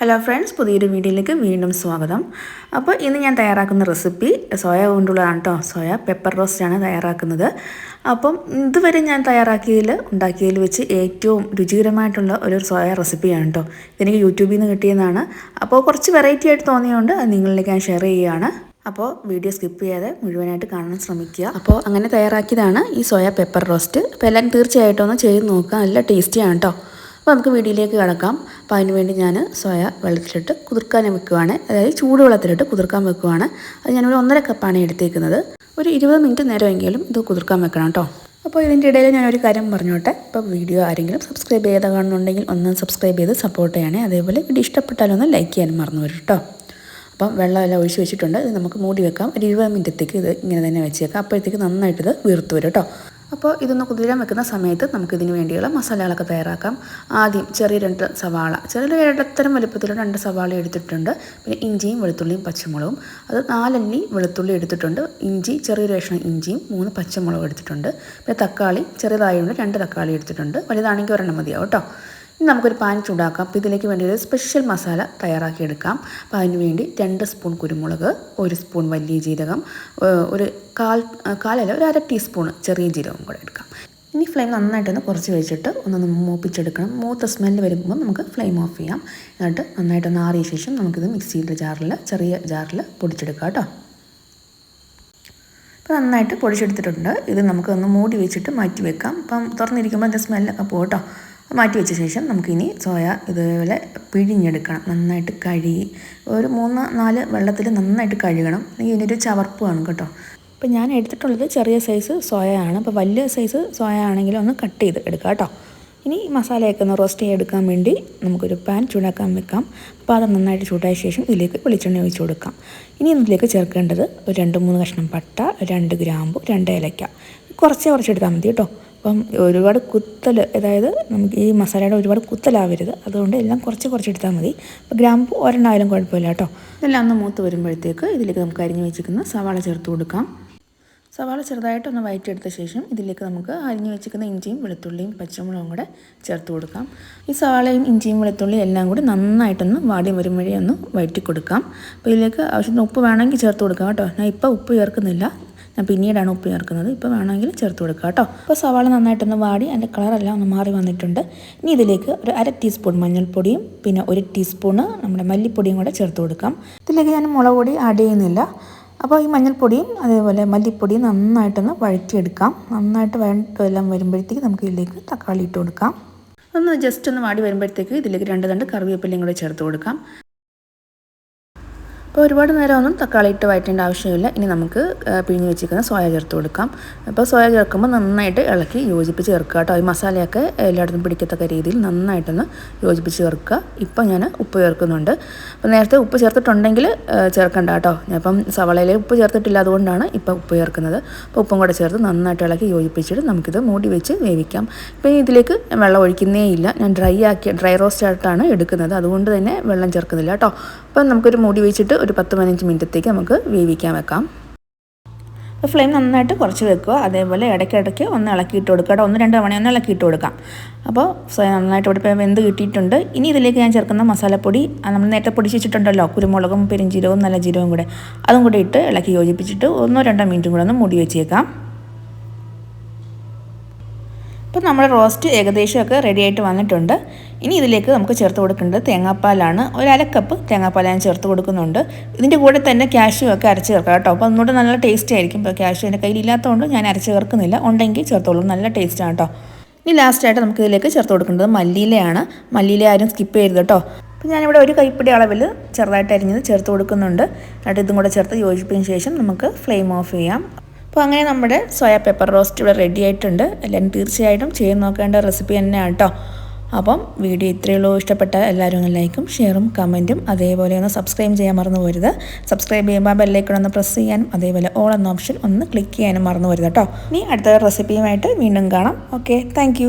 Hello friends, പുതിയൊരു വീഡിയോയിലേക്ക് വീണ്ടും സ്വാഗതം. അപ്പോൾ ഇന്ന് ഞാൻ തയ്യാറാക്കുന്ന റെസിപ്പി സോയ കൊണ്ടുള്ളതാണ് കേട്ടോ. സോയ പെപ്പർ റോസ്റ്റാണ് തയ്യാറാക്കുന്നത്. അപ്പം ഇതുവരെ ഞാൻ ഉണ്ടാക്കിയതിൽ വെച്ച് ഏറ്റവും രുചികരമായിട്ടുള്ള ഒരു സോയ റെസിപ്പിയാണ് കേട്ടോ. ഇതെനിക്ക് യൂട്യൂബിൽ നിന്ന് കിട്ടിയതാണ്. അപ്പോൾ കുറച്ച് വെറൈറ്റി ആയിട്ട് തോന്നിയതുകൊണ്ട് അത് നിങ്ങളിലേക്ക് ഞാൻ ഷെയർ ചെയ്യുകയാണ്. അപ്പോൾ വീഡിയോ സ്കിപ്പ് ചെയ്യാതെ മുഴുവനായിട്ട് കാണാൻ ശ്രമിക്കുക. അപ്പോൾ അങ്ങനെ തയ്യാറാക്കിയതാണ് ഈ സോയ പെപ്പർ റോസ്റ്റ്. അപ്പോൾ എല്ലാവരും തീർച്ചയായിട്ടും ഒന്ന് ചെയ്ത് നോക്കുക. നല്ല ടേസ്റ്റിയാണ് കേട്ടോ. അപ്പോൾ നമുക്ക് വീഡിയോയിലേക്ക് കടക്കാം. അപ്പോൾ അതിനുവേണ്ടി ഞാൻ സോയ വെള്ളത്തിലിട്ട് കുതിർക്കാൻ വെക്കുകയാണ്. അതായത് ചൂടുവെള്ളത്തിലിട്ട് കുതിർക്കാൻ വെക്കുകയാണ്. അത് ഞാനൊരു 1.5 കപ്പാണ് എടുത്തേക്കുന്നത്. ഒരു 20 മിനിറ്റ് നേരമെങ്കിലും ഇത് കുതിർക്കാൻ വെക്കണം കേട്ടോ. അപ്പോൾ ഇതിൻ്റെ ഇടയിൽ ഞാനൊരു കാര്യം പറഞ്ഞോട്ടെ. ഇപ്പോൾ വീഡിയോ ആരെങ്കിലും സബ്സ്ക്രൈബ് ചെയ്ത് കാണുന്നുണ്ടെങ്കിൽ ഒന്ന് സബ്സ്ക്രൈബ് ചെയ്ത് സപ്പോർട്ട് ചെയ്യണേ. അതേപോലെ വീഡിയോ ഇഷ്ടപ്പെട്ടാലൊന്ന് ലൈക്ക് ചെയ്യാനും മറന്നു വരും കേട്ടോ. അപ്പം വെള്ളമെല്ലാം ഒഴിച്ച് വെച്ചിട്ടുണ്ട്. ഇത് നമുക്ക് മൂടി വെക്കാം. ഒരു 20 മിനിറ്റത്തേക്ക് ഇത് ഇങ്ങനെ തന്നെ വെച്ചേക്കാം. അപ്പോഴത്തേക്ക് നന്നായിട്ടിത് വീർത്ത് വരും കേട്ടോ. അപ്പോൾ ഇതൊന്ന് കുതിരാൻ വെക്കുന്ന സമയത്ത് നമുക്കിതിന് വേണ്ടിയുള്ള മസാലകളൊക്കെ തയ്യാറാക്കാം. ആദ്യം ചെറിയ 2 സവാള, ചെറിയ ഇടത്തരം വലുപ്പത്തിലുള്ള 2 സവാള എടുത്തിട്ടുണ്ട്. പിന്നെ ഇഞ്ചിയും വെളുത്തുള്ളിയും പച്ചമുളകും, അത് 4 അല്ലി വെളുത്തുള്ളി എടുത്തിട്ടുണ്ട്. ഇഞ്ചി ചെറിയൊരു കഷ്ണം ഇഞ്ചിയും 3 പച്ചമുളകും എടുത്തിട്ടുണ്ട്. പിന്നെ തക്കാളി ചെറുതായതുകൊണ്ട് 2 തക്കാളി എടുത്തിട്ടുണ്ട്. വലുതാണെങ്കിൽ 1 മതിയാവും കേട്ടോ. ഇനി നമുക്കൊരു പാൻ ചൂടാക്കാം. അപ്പോൾ ഇതിലേക്ക് വേണ്ടി ഒരു സ്പെഷ്യൽ മസാല തയ്യാറാക്കിയെടുക്കാം. അപ്പോൾ അതിനുവേണ്ടി 2 സ്പൂൺ കുരുമുളക്, 1 സ്പൂൺ വലിയ ജീരകം, ഒരു കാലല്ല ഒരു 1/2 ടീസ്പൂൺ ചെറിയ ജീരകം കൂടെ എടുക്കാം. ഇനി ഫ്ലെയിം നന്നായിട്ടൊന്ന് കുറച്ച് വെച്ചിട്ട് ഒന്ന് മൂപ്പിച്ചെടുക്കണം. മൂത്ത സ്മെല്ല് വരുമ്പോൾ നമുക്ക് ഫ്ലെയിം ഓഫ് ചെയ്യാം. എന്നിട്ട് നന്നായിട്ടൊന്ന് ആറിയ ശേഷം നമുക്കിത് മിക്സിയുടെ ചെറിയ ജാറിൽ പൊടിച്ചെടുക്കാം കേട്ടോ. അപ്പോൾ നന്നായിട്ട് പൊടിച്ചെടുത്തിട്ടുണ്ട്. ഇത് നമുക്കൊന്ന് മൂടി വെച്ചിട്ട് മാറ്റി വെക്കാം. അപ്പം തുറന്നിരിക്കുമ്പോൾ അതിൻ്റെ സ്മെല്ലൊക്കെ പോകട്ടോ. മാറ്റി വെച്ച ശേഷം നമുക്കിനി സോയ ഇതേപോലെ പിഴിഞ്ഞെടുക്കണം. നന്നായിട്ട് കഴുകി ഒരു 3-4 വെള്ളത്തിൽ നന്നായിട്ട് കഴുകണം. അല്ലെങ്കിൽ ഇതിനൊരു ചവർപ്പ് കാണും കേട്ടോ. അപ്പോൾ ഞാൻ എടുത്തിട്ടുള്ളത് ചെറിയ സൈസ് സോയയാണ്. അപ്പോൾ വലിയ സൈസ് സോയ ആണെങ്കിൽ ഒന്ന് കട്ട് ചെയ്ത് എടുക്കാം കേട്ടോ. ഇനി മസാലയൊക്കെ ഒന്ന് റോസ്റ്റ് ചെയ്തെടുക്കാൻ വേണ്ടി നമുക്കൊരു പാൻ ചൂടാക്കാൻ വെക്കാം. അപ്പോൾ അത് നന്നായിട്ട് ചൂടായ ശേഷം ഇതിലേക്ക് വെളിച്ചെണ്ണ ഒഴിച്ച് കൊടുക്കാം. ഇനി ഇതിലേക്ക് ചേർക്കേണ്ടത് ഒരു 2-3 കഷ്ണം പട്ട, 2 ഗ്രാമ്പു, 2 ഏലക്ക. കുറച്ചെടുത്താൽ മതി കേട്ടോ. അപ്പം ഒരുപാട് അതായത് നമുക്ക് ഈ മസാലയുടെ ഒരുപാട് കുത്തലാവരുത്. അതുകൊണ്ട് എല്ലാം കുറച്ച് എടുത്താൽ മതി. അപ്പോൾ ഗ്രാമ്പു 1 ആയാലും കുഴപ്പമില്ല കേട്ടോ. ഇതെല്ലാം ഒന്ന് മൂത്ത് വരുമ്പോഴത്തേക്ക് ഇതിലേക്ക് നമുക്ക് അരിഞ്ഞ് വെച്ചിരിക്കുന്ന സവാള ചേർത്ത് കൊടുക്കാം. സവാള ചെറുതായിട്ടൊന്ന് വഴറ്റിയെടുത്ത ശേഷം ഇതിലേക്ക് നമുക്ക് അരിഞ്ഞ് വെച്ചിരിക്കുന്ന ഇഞ്ചിയും വെളുത്തുള്ളിയും പച്ചമുളകും കൂടെ ചേർത്ത് കൊടുക്കാം. ഈ സവാളയും ഇഞ്ചിയും വെളുത്തുള്ളിയും എല്ലാം കൂടി നന്നായിട്ടൊന്ന് വാടി വരുമ്പോഴേ ഒന്ന് വഴറ്റി കൊടുക്കാം. അപ്പോൾ ഇതിലേക്ക് ആവശ്യത്തിന് ഉപ്പ് വേണമെങ്കിൽ ചേർത്ത് കൊടുക്കാം കേട്ടോ. ഞാൻ ഇപ്പോൾ ഉപ്പ് ചേർക്കുന്നില്ല, ഞാൻ പിന്നീടാണ് ഉപ്പ് ചേർക്കുന്നത്. ഇപ്പോൾ വേണമെങ്കിൽ ചേർത്ത് കൊടുക്കുക കേട്ടോ. അപ്പോൾ സവാള നന്നായിട്ടൊന്ന് വാടി അതിൻ്റെ കളറെല്ലാം ഒന്ന് മാറി വന്നിട്ടുണ്ട്. ഇനി ഇതിലേക്ക് ഒരു 1/2 ടീസ്പൂൺ മഞ്ഞൾപ്പൊടിയും പിന്നെ 1 ടീസ്പൂണ് നമ്മുടെ മല്ലിപ്പൊടിയും കൂടെ ചേർത്ത് കൊടുക്കാം. ഇതിലേക്ക് ഞാൻ മുളക് പൊടി ആഡ് ചെയ്യുന്നില്ല. അപ്പോൾ ഈ മഞ്ഞൾപ്പൊടിയും അതേപോലെ മല്ലിപ്പൊടിയും നന്നായിട്ടൊന്ന് വഴറ്റിയെടുക്കാം. നന്നായിട്ട് എല്ലാം വരുമ്പോഴത്തേക്ക് നമുക്ക് ഇതിലേക്ക് തക്കാളി ഇട്ട് കൊടുക്കാം. ജസ്റ്റ് ഒന്ന് വാടി വരുമ്പോഴത്തേക്ക് ഇതിലേക്ക് 2 തണ്ട് കറിവേപ്പിലയും കൂടെ ചേർത്ത് കൊടുക്കാം. അപ്പോൾ ഒരുപാട് നേരമൊന്നും തക്കാളി ഇട്ട് വഴറ്റേണ്ട ആവശ്യമില്ല. ഇനി നമുക്ക് പിഴിഞ്ഞ് വെച്ചിരിക്കുന്ന സോയ ചേർത്ത് കൊടുക്കാം. അപ്പോൾ സോയ ചേർക്കുമ്പോൾ നന്നായിട്ട് ഇളക്കി യോജിപ്പിച്ച് ചേർക്കുക കേട്ടോ. ഈ മസാലയൊക്കെ എല്ലായിടത്തും പിടിക്കത്തക്ക രീതിയിൽ നന്നായിട്ടൊന്ന് യോജിപ്പിച്ച് ചേർക്കുക. ഇപ്പോൾ ഞാൻ ഉപ്പ് ചേർക്കുന്നുണ്ട്. അപ്പോൾ നേരത്തെ ഉപ്പ് ചേർത്തിട്ടുണ്ടെങ്കിൽ ചേർക്കണ്ട കേട്ടോ. ഞാനിപ്പം സവാളയിൽ ഉപ്പ് ചേർത്തിട്ടില്ല, അതുകൊണ്ടാണ് ഇപ്പോൾ ഉപ്പ് ചേർക്കുന്നത്. അപ്പോൾ ഉപ്പും കൂടെ ചേർത്ത് നന്നായിട്ട് ഇളക്കി യോജിപ്പിച്ചിട്ട് നമുക്കിത് മൂടി വെച്ച് വേവിക്കാം. ഇപ്പോൾ ഇതിലേക്ക് വെള്ളം ഒഴിക്കുന്നേ ഇല്ല. ഞാൻ ഡ്രൈ റോസ്റ്റ് ആയിട്ടാണ് എടുക്കുന്നത്, അതുകൊണ്ട് തന്നെ വെള്ളം ചേർക്കുന്നില്ല കേട്ടോ. അപ്പം നമുക്കൊരു മൂടി വെച്ചിട്ട് ഒരു 10-15 മിനിറ്റത്തേക്ക് നമുക്ക് വേവിക്കാൻ വെക്കാം. അപ്പോൾ ഫ്ലെയിം നന്നായിട്ട് കുറച്ച് വെക്കുക. അതേപോലെ ഇടയ്ക്കിടയ്ക്ക് ഒന്ന് ഇളക്കിയിട്ട് കൊടുക്കുക കേട്ടോ. 1-2 തവണ ഒന്ന് ഇളക്കിയിട്ട് കൊടുക്കാം. അപ്പോൾ നന്നായിട്ട് ഇവിടെ വെന്ത് കിട്ടിയിട്ടുണ്ട്. ഇനി ഇതിലേക്ക് ഞാൻ ചേർക്കുന്ന മസാലപ്പൊടി നമ്മൾ നേരത്തെ പൊടിച്ച് വെച്ചിട്ടുണ്ടല്ലോ, കുരുമുളകും പെരുംജീരകവും നല്ല ജീരകവും കൂടെ, അതും കൂടെ ഇട്ട് ഇളക്കി യോജിപ്പിച്ചിട്ട് 1-2 മിനിറ്റും കൂടെ ഒന്ന് മൂടി വെച്ചേക്കാം. അപ്പോൾ നമ്മുടെ റോസ്റ്റ് ഏകദേശമൊക്കെ റെഡി ആയിട്ട് വന്നിട്ടുണ്ട്. ഇനി ഇതിലേക്ക് നമുക്ക് ചേർത്ത് കൊടുക്കേണ്ടത് തേങ്ങാപ്പാലാണ്. ഒരു 1/2 കപ്പ് തേങ്ങാപ്പാൽ ഞാൻ ചേർത്ത് കൊടുക്കുന്നുണ്ട്. ഇതിൻ്റെ കൂടെ തന്നെ കാഷ്യൂ ഒക്കെ അരച്ച് ചേർക്കാം കേട്ടോ. അപ്പോൾ ഒന്നുകൂടെ നല്ല ടേസ്റ്റ് ആയിരിക്കും. ഇപ്പോൾ കാഷ്യൂ എൻ്റെ കയ്യിലില്ലാത്തതുകൊണ്ട് ഞാൻ അരച്ച് ചേർക്കുന്നില്ല. ഉണ്ടെങ്കിൽ ചേർത്തോളൂ, നല്ല ടേസ്റ്റാണ് കേട്ടോ. ഇനി ലാസ്റ്റായിട്ട് നമുക്ക് ഇതിലേക്ക് ചേർത്ത് കൊടുക്കേണ്ടത് മല്ലിയിലയാണ്. മല്ലിയില ആരും സ്കിപ്പ് ചെയ്യരുത് കേട്ടോ. അപ്പോൾ ഞാനിവിടെ ഒരു കൈപ്പിടി അളവിൽ ചെറുതായിട്ട് അരിഞ്ഞത് ചേർത്ത് കൊടുക്കുന്നുണ്ട്. എന്നിട്ട് ഇതും കൂടെ ചേർത്ത് യോജിപ്പിച്ചതിന് ശേഷം നമുക്ക് ഫ്ലെയിം ഓഫ് ചെയ്യാം. അപ്പോൾ അങ്ങനെ നമ്മുടെ സോയ പെപ്പർ റോസ്റ്റ് ഇവിടെ റെഡി ആയിട്ടുണ്ട്. എല്ലാവരും തീർച്ചയായിട്ടും ചെയ്ത് നോക്കേണ്ട റെസിപ്പി തന്നെയാണ് കേട്ടോ. അപ്പം വീഡിയോ ഇത്രയേ ഉള്ളൂ. ഇഷ്ടപ്പെട്ടാൽ എല്ലാവരും ഒന്ന് ലൈക്കും ഷെയറും കമൻറ്റും അതേപോലെ ഒന്ന് സബ്സ്ക്രൈബ് ചെയ്യാൻ മറന്നു പോരുത്. സബ്സ്ക്രൈബ് ചെയ്യുമ്പോൾ ബെല്ലൈക്കൺ ഒന്ന് പ്രസ് ചെയ്യാനും അതേപോലെ ഓൾ എന്ന ഓപ്ഷൻ ഒന്ന് ക്ലിക്ക് ചെയ്യാനും മറന്നു പോരുത് കേട്ടോ. ഇനി അടുത്ത റെസിപ്പിയുമായിട്ട് വീണ്ടും കാണാം. Okay, thank